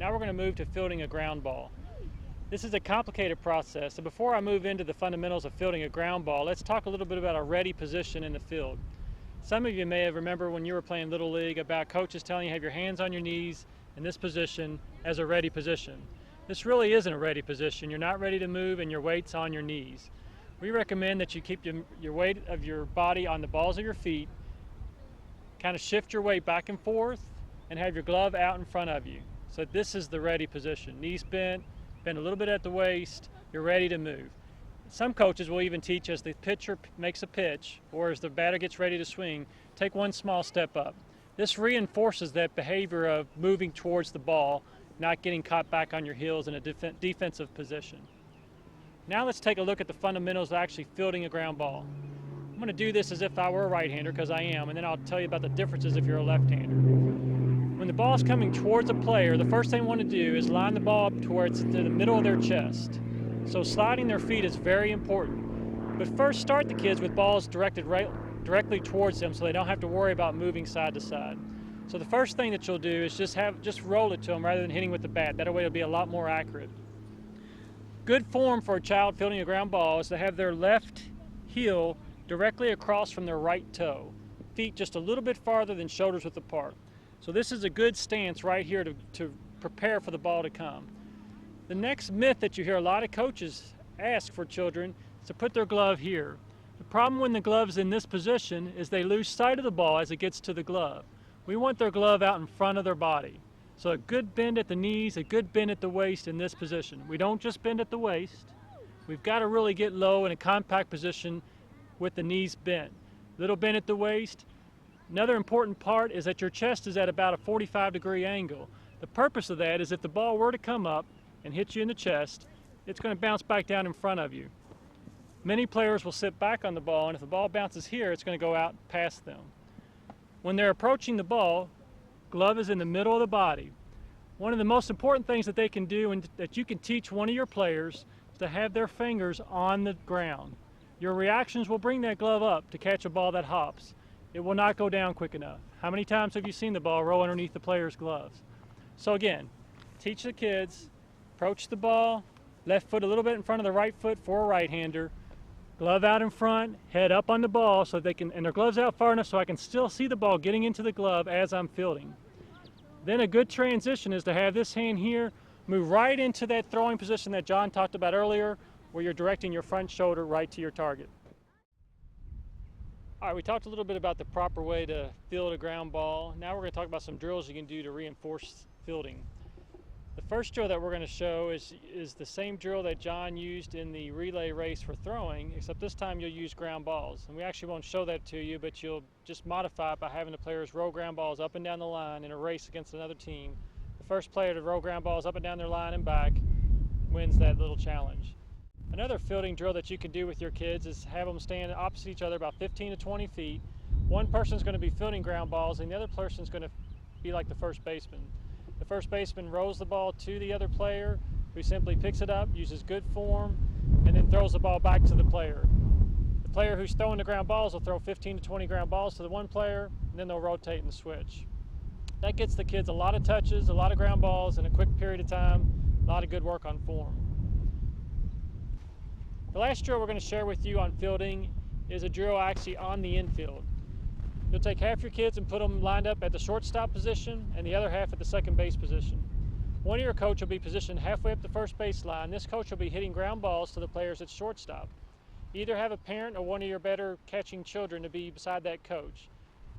Now we're going to move to fielding a ground ball. This is a complicated process, so before I move into the fundamentals of fielding a ground ball, let's talk a little bit about our ready position in the field. Some of you may have remembered when you were playing Little League about coaches telling you have your hands on your knees in this position as a ready position. This really isn't a ready position. You're not ready to move and your weight's on your knees. We recommend that you keep your weight of your body on the balls of your feet, kind of shift your weight back and forth, and have your glove out in front of you. So this is the ready position. Knees bent, bend a little bit at the waist, you're ready to move. Some coaches will even teach as the pitcher makes a pitch or as the batter gets ready to swing, take one small step up. This reinforces that behavior of moving towards the ball, not getting caught back on your heels in a defensive position. Now let's take a look at the fundamentals of actually fielding a ground ball. I'm going to do this as if I were a right-hander, because I am, and then I'll tell you about the differences if you're a left-hander. When the ball is coming towards a player, the first thing I want to do is line the ball up to where it's in the middle of their chest. So sliding their feet is very important. But first, start the kids with balls directed directly towards them so they don't have to worry about moving side to side. So the first thing that you'll do is just roll it to them rather than hitting with the bat. That way it'll be a lot more accurate. Good form for a child fielding a ground ball is to have their left heel directly across from their right toe. Feet just a little bit farther than shoulders width apart. So this is a good stance right here to prepare for the ball to come. The next myth that you hear a lot of coaches ask for children is to put their glove here. The problem when the glove's in this position is they lose sight of the ball as it gets to the glove. We want their glove out in front of their body. So a good bend at the knees, a good bend at the waist in this position. We don't just bend at the waist. We've got to really get low in a compact position with the knees bent. Little bend at the waist. Another important part is that your chest is at about a 45-degree angle. The purpose of that is if the ball were to come up and hit you in the chest, it's going to bounce back down in front of you. Many players will sit back on the ball, and if the ball bounces here, it's going to go out past them. When they're approaching the ball, glove is in the middle of the body. One of the most important things that they can do and that you can teach one of your players is to have their fingers on the ground. Your reactions will bring that glove up to catch a ball that hops. It will not go down quick enough. How many times have you seen the ball roll underneath the player's gloves? So again, teach the kids, approach the ball, left foot a little bit in front of the right foot for a right-hander, glove out in front, head up on the ball so they can, and their gloves out far enough so I can still see the ball getting into the glove as I'm fielding. Then a good transition is to have this hand here move right into that throwing position that John talked about earlier, where you're directing your front shoulder right to your target. All right, we talked a little bit about the proper way to field a ground ball. Now we're going to talk about some drills you can do to reinforce fielding. The first drill that we're going to show is the same drill that John used in the relay race for throwing, except this time you'll use ground balls. And we actually won't show that to you, but you'll just modify it by having the players roll ground balls up and down the line in a race against another team. The first player to roll ground balls up and down their line and back wins that little challenge. Another fielding drill that you can do with your kids is have them stand opposite each other about 15 to 20 feet. One person's going to be fielding ground balls and the other person's going to be like the first baseman. The first baseman rolls the ball to the other player, who simply picks it up, uses good form, and then throws the ball back to the player. The player who's throwing the ground balls will throw 15 to 20 ground balls to the one player, and then they'll rotate and switch. That gets the kids a lot of touches, a lot of ground balls in a quick period of time, a lot of good work on form. The last drill we're going to share with you on fielding is a drill actually on the infield. You'll take half your kids and put them lined up at the shortstop position and the other half at the second base position. One of your coach will be positioned halfway up the first base line. This coach will be hitting ground balls to the players at shortstop. Either have a parent or one of your better catching children to be beside that coach.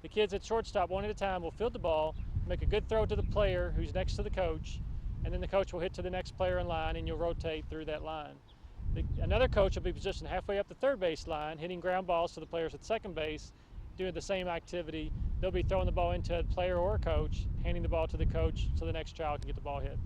The kids at shortstop one at a time will field the ball, make a good throw to the player who's next to the coach, and then the coach will hit to the next player in line and you'll rotate through that line. Another coach will be positioned halfway up the third base line, hitting ground balls to the players at second base, doing the same activity. They'll be throwing the ball into a player or a coach, handing the ball to the coach so the next child can get the ball hit.